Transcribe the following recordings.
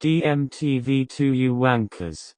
DMTV to you wankers.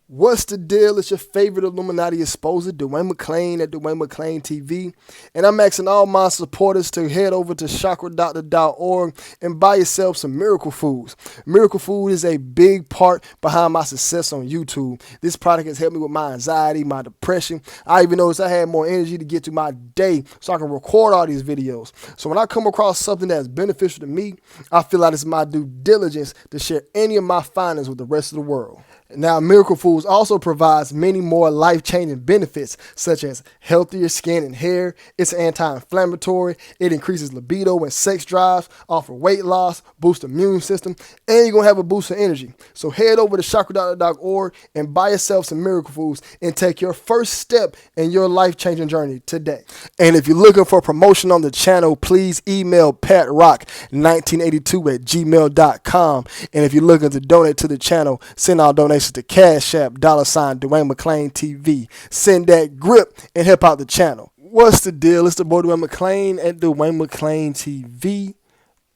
What's the deal? It's your favorite Illuminati exposer, Dwayne McClain at Dwayne McClain TV. And I'm asking all my supporters to head over to chakradoctor.org and buy yourself some Miracle Foods. Miracle Food is a big part behind my success on YouTube. This product has helped me with my anxiety, my depression. I even noticed I had more energy to get through my day so I can record all these videos. So when I come across something that's beneficial to me, I feel like it's my due diligence to share any of my findings with the rest of the world. Now, Miracle Foods also provides many more life-changing benefits, such as healthier skin and hair. It's anti-inflammatory. It increases libido and sex drives, offer weight loss, boost the immune system, and you're going to have a boost of energy. So head over to chakradoctor.org and buy yourself some Miracle Foods and take your first step in your life-changing journey today. And if you're looking for promotion on the channel, please email patrock1982@gmail.com. And if you're looking to donate to the channel, send all donations to Cash App, $Dwayne McClain TV. Send that grip and help out the channel. What's the deal? It's the boy Dwayne McClain at Dwayne McClain TV.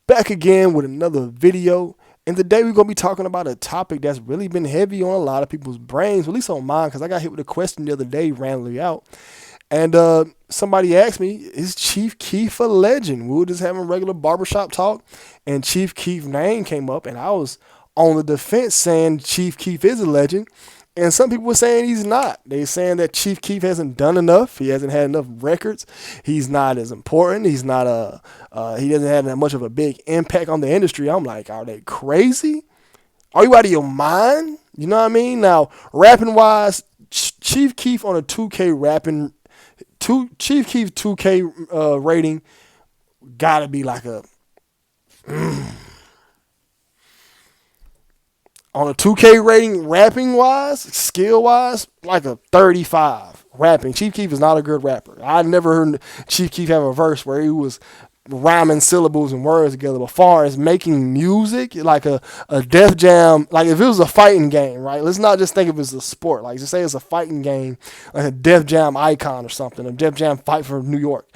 Back again with another video. And today we're going to be talking about a topic that's really been heavy on a lot of people's brains, at least on mine, because I got hit with a question the other day randomly out. And somebody asked me, is Chief Keef a legend? We were just having regular barbershop talk, and Chief Keef's name came up, and I was on the defense saying Chief Keef is a legend, and some people were saying he's not. They're saying that Chief Keef hasn't done enough. He hasn't had enough records. He's not as important. He's not he doesn't have that much of a big impact on the industry. I'm like, are they crazy? Are you out of your mind? You know what I mean? Now, rapping wise, Chief Keef on a 2K rapping, Chief Keef 2K rating gotta be like a on a 2K rating, rapping wise, skill wise, like a 35 rapping. Chief Keef is not a good rapper. I never heard Chief Keef have a verse where he was rhyming syllables and words together. But far as making music, like a Def Jam, like if it was a fighting game, right? Let's not just think of it as a sport. Like just say it's a fighting game, like a Def Jam icon or something, a Def Jam fight for New York.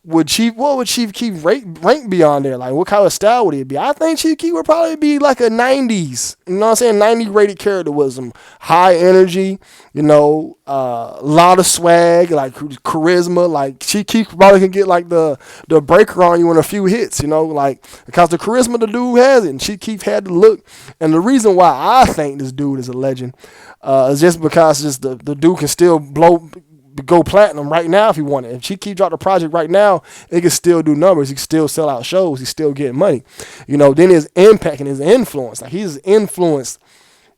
What would Chief Keef rank be on there? Like, what kind of style would it be? I think Chief Keef would probably be like a 90s. You know what I'm saying? 90 rated character with some high energy, a lot of swag, like charisma. Like, Chief Keef probably can get like the breaker on you in a few hits, like, because the charisma the dude has it. And Chief Keef had the look. And the reason why I think this dude is a legend is just because the dude can still go platinum right now if he wanted. If Chief Keef dropped a project right now, it can still do numbers. He can still sell out shows. He's still getting money. Then his impact and his influence. Like he's influenced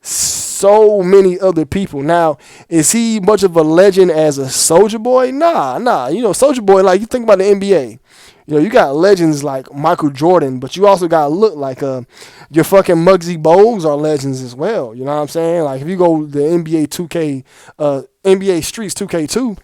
so many other people. Now, is he much of a legend as a Soulja Boy? Nah. Soulja Boy, like you think about the NBA. You got legends like Michael Jordan, but you also got to look like your fucking Muggsy Bogues are legends as well. You know what I'm saying? Like if you go to the NBA Streets 2K2,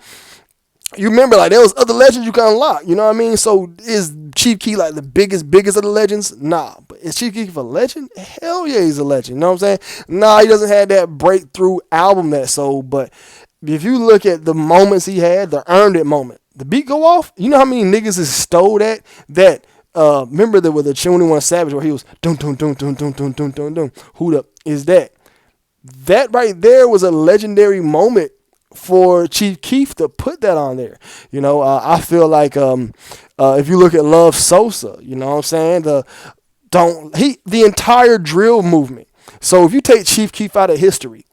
you remember like there was other legends you can unlock. You know what I mean? So is Chief Keef like the biggest of the legends? Nah. But is Chief Keef a legend? Hell yeah, he's a legend. You know what I'm saying? Nah, he doesn't have that breakthrough album that sold, but if you look at the moments he had, the earned it moment. The beat go off. You know how many niggas has stole that? Remember there was the 21 Savage where he was dun dun dun dun dun dun dun dun dun. Who the is that? That right there was a legendary moment for Chief Keef to put that on there. I feel like if you look at Love Sosa, you know what I'm saying? The entire drill movement. So if you take Chief Keef out of history,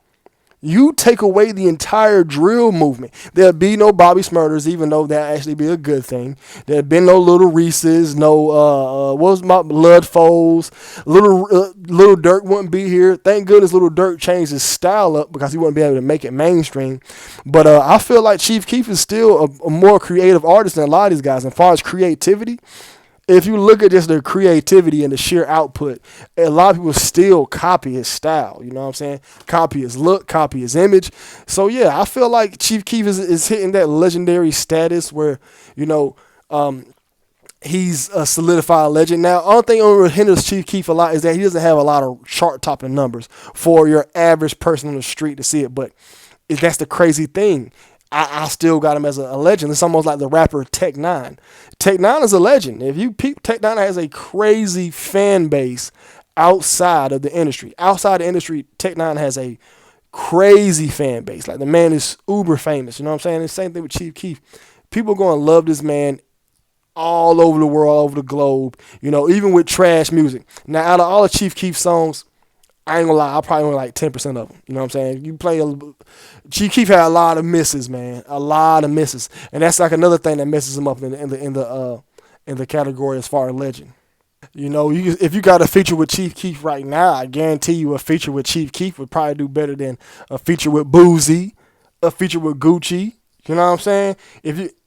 you take away the entire drill movement. There'd be no Bobby Smurders, even though that actually be a good thing. There'd been no Little Reese's, no Blood Foes. Little Durk wouldn't be here. Thank goodness Little Durk changed his style up because he wouldn't be able to make it mainstream. But I feel like Chief Keef is still a more creative artist than a lot of these guys. As far as creativity, if you look at just their creativity and the sheer output, a lot of people still copy his style. You know what I'm saying? Copy his look, copy his image. So, yeah, I feel like Chief Keef is hitting that legendary status where, he's a solidified legend. Now, only thing that hinders Chief Keef a lot is that he doesn't have a lot of chart-topping numbers for your average person on the street to see it. But that's the crazy thing. I still got him as a legend. It's almost like the rapper Tech Nine. Tech Nine is a legend. If you peep, Tech Nine has a crazy fan base outside of the industry. Outside the industry, Tech Nine has a crazy fan base. Like the man is uber famous. You know what I'm saying? The same thing with Chief Keef. People are gonna love this man all over the world, all over the globe. You know, even with trash music. Now, out of all of Chief Keef songs, I ain't gonna lie, I probably only like 10% of them. You know what I'm saying? You play Chief Keef had a lot of misses, man, a lot of misses, and that's like another thing that messes him up in the category as far as legend. You know, if you got a feature with Chief Keef right now, I guarantee you a feature with Chief Keef would probably do better than a feature with Boozy, a feature with Gucci. You know what I'm saying?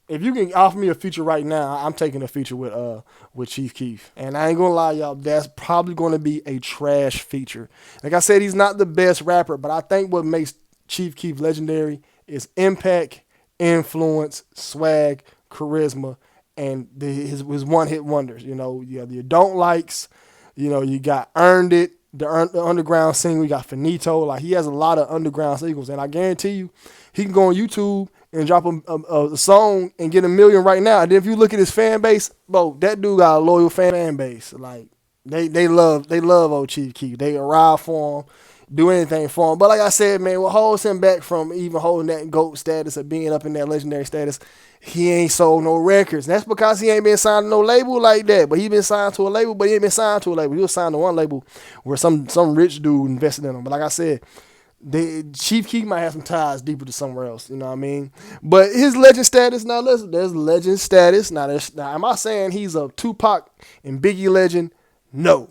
If you can offer me a feature right now, I'm taking a feature with Chief Keef. And I ain't gonna lie, y'all, that's probably gonna be a trash feature. Like I said, he's not the best rapper, but I think what makes Chief Keef legendary is impact, influence, swag, charisma, and his one-hit wonders. You know, you have your Don't Likes, you know, you got Earned It, the underground single, you got Finito. Like, he has a lot of underground singles, and I guarantee you, he can go on YouTube and drop a song and get 1 million right now. And then if you look at his fan base, bro, that dude got a loyal fan base. Like, they love old Chief Keef. They arrive for him, do anything for him. But like I said, man, what holds him back from even holding that GOAT status of being up in that legendary status, he ain't sold no records. And that's because he ain't been signed to no label like that. But he been signed to a label, but he ain't been signed to a label. He was signed to one label where some rich dude invested in him. But like I said, Chief Keef might have some ties deeper to somewhere else, you know what I mean? But his legend status, now listen, there's legend status. Now, am I saying he's a Tupac and Biggie legend? No.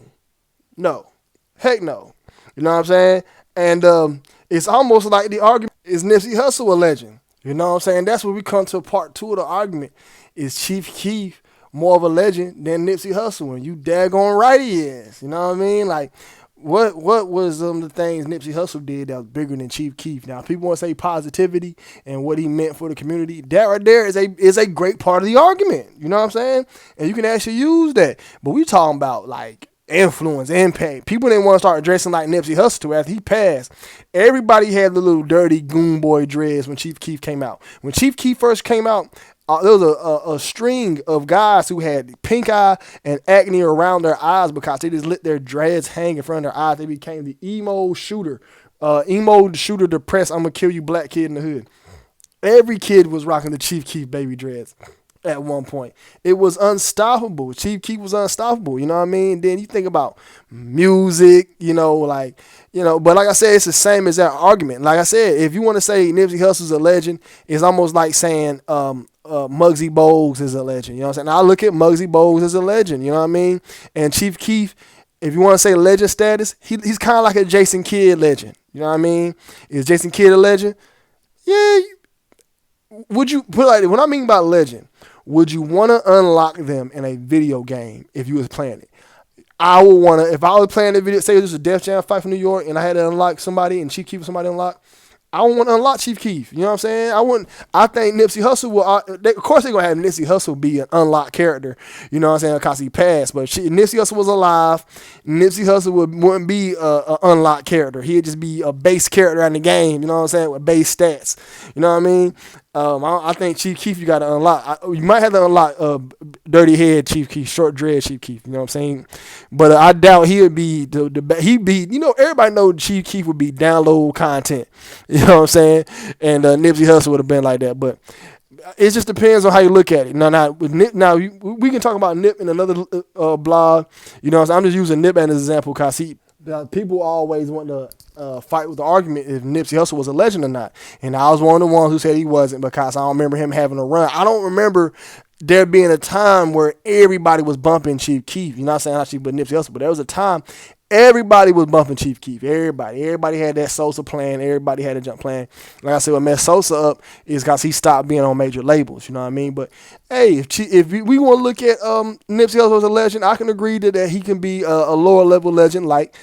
Heck no. You know what I'm saying? And it's almost like the argument, is Nipsey Hussle a legend? You know what I'm saying? That's where we come to part 2 of the argument. Is Chief Keef more of a legend than Nipsey Hussle? And you daggone right he is. You know what I mean? Like, what was the things Nipsey Hussle did that was bigger than Chief Keef? Now, people want to say positivity and what he meant for the community. That right there is a great part of the argument. You know what I'm saying? And you can actually use that. But we talking about, like, influence, impact. People didn't want to start dressing like Nipsey Hussle after he passed. Everybody had the little dirty goon boy dreads when Chief Keef came out. When Chief Keef first came out, there was a string of guys who had pink eye and acne around their eyes because they just let their dreads hang in front of their eyes. They became the emo shooter depressed, I'm gonna kill you black kid in the hood. Every kid was rocking the Chief Keef baby dreads at one point. It was unstoppable. Chief Keef was unstoppable, you know what I mean? Then you think about music, but like I said, it's the same as that argument. Like I said, if you want to say Nipsey Hussle's a legend, it's almost like saying Muggsy Bogues is a legend. You know what I'm saying? I look at Muggsy Bogues as a legend, you know what I mean? And Chief Keef, if you want to say legend status, he's kind of like a Jason Kidd legend. You know what I mean? Is Jason Kidd a legend? Yeah. Would you put like, what I mean by legend, would you want to unlock them in a video game if you was playing it? I would want to, if I was playing the video, say it was a Def Jam fight from New York and I had to unlock somebody and Chief Keef somebody unlocked, I don't want to unlock Chief Keef. You know what I'm saying? I think Nipsey Hussle will, of course they're going to have Nipsey Hussle be an unlocked character, you know what I'm saying, because he passed. But Nipsey Hussle was alive. Nipsey Hussle wouldn't be an unlocked character. He'd just be a base character in the game, you know what I'm saying, with base stats. You know what I mean? I think Chief Keef you got to unlock. You might have to unlock dirty head Chief Keef, short dread Chief Keef. You know what I'm saying? But I doubt he would be he'd be. You know, everybody know Chief Keef would be download content. You know what I'm saying? And Nipsey Hussle would have been like that. But it just depends on how you look at it. Now we can talk about Nip in another blog. You know what I'm saying? I'm just using Nip as an example because people always want to fight with the argument if Nipsey Hussle was a legend or not. And I was one of the ones who said he wasn't because I don't remember him having a run. I don't remember there being a time where everybody was bumping Chief Keef. You're not saying actually but Nipsey Hussle, but there was a time everybody was bumping Chief Keef. Everybody had that Sosa plan. Everybody had a jump plan. Like I said, what messed Sosa up is because he stopped being on major labels. You know what I mean? But hey, if we want to look at Nipsey Hussle as a legend, I can agree that he can be a lower level legend like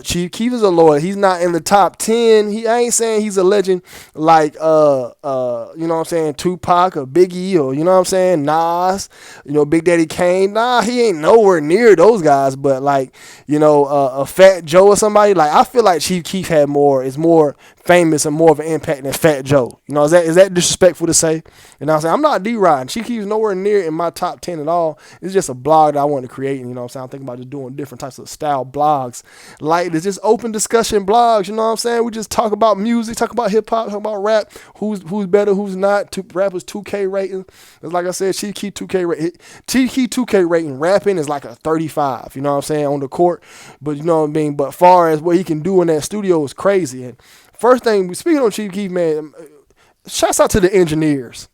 Chief Keef is a lower. He's not in the top 10. I ain't saying he's a legend like you know what I'm saying, Tupac or Biggie or you know what I'm saying, Nas, you know, Big Daddy Kane. Nah, he ain't nowhere near those guys. But like, you know, a Fat Joe or somebody, like I feel like Chief Keef is more famous and more of an impact than Fat Joe. You know, is that disrespectful to say? You know what I'm saying? I'm not D-Rod. Chief Keef's nowhere near in my top 10 at all. It's just a blog that I want to create. And, you know what I'm saying? I'm thinking about just doing different types of style blogs. Like, it's just open discussion blogs. You know what I'm saying? We just talk about music, talk about hip-hop, talk about rap, who's better, who's not. Rappers 2K rating. It's like I said, Chief Keef 2K rating. Chief Keef 2K rating, rapping is like a 35. You know what I'm saying? On the court. But, you know what I mean? But far as what he can do in that studio is crazy. And first thing, speaking on Chief Keef, man, shouts out to the engineers.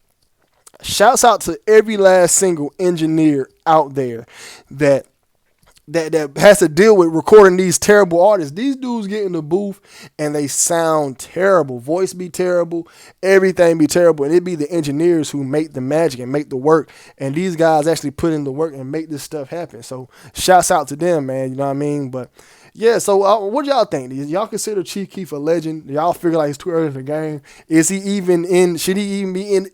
Shouts out to every last single engineer out there that has to deal with recording these terrible artists. These dudes get in the booth and they sound terrible. Voice be terrible. Everything be terrible. And it be the engineers who make the magic and make the work. And these guys actually put in the work and make this stuff happen. So shouts out to them, man. You know what I mean? But yeah, so what y'all think? Y'all consider Chief Keef a legend? Y'all figure like it's too early in the game? Is he even in? Should he even be in?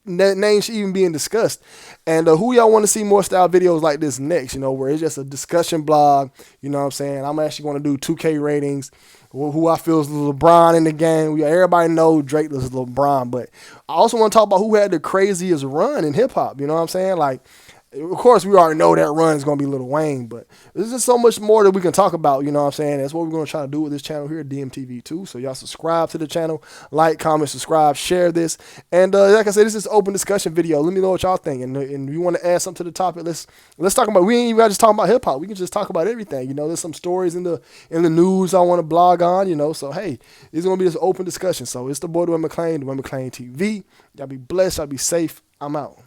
That name should even be discussed. And who y'all want to see more style videos like this next? You know, where it's just a discussion blog. You know what I'm saying? I'm actually going to do 2K ratings. Who I feel is LeBron in the game. Everybody know Drake is LeBron, but I also want to talk about who had the craziest run in hip hop. You know what I'm saying? Like, of course, we already know that run is going to be Lil Wayne, but there's just so much more that we can talk about, you know what I'm saying? That's what we're going to try to do with this channel here at DMTV2. So y'all subscribe to the channel, like, comment, subscribe, share this. And like I said, this is an open discussion video. Let me know what y'all think. And if you want to add something to the topic, let's talk about, we ain't even got to just talk about hip hop. We can just talk about everything. You know, there's some stories in the news I want to blog on, you know. So, hey, it's going to be this open discussion. So it's the boy, Dwayne McClain, Dwayne McClain TV. Y'all be blessed. Y'all be safe. I'm out.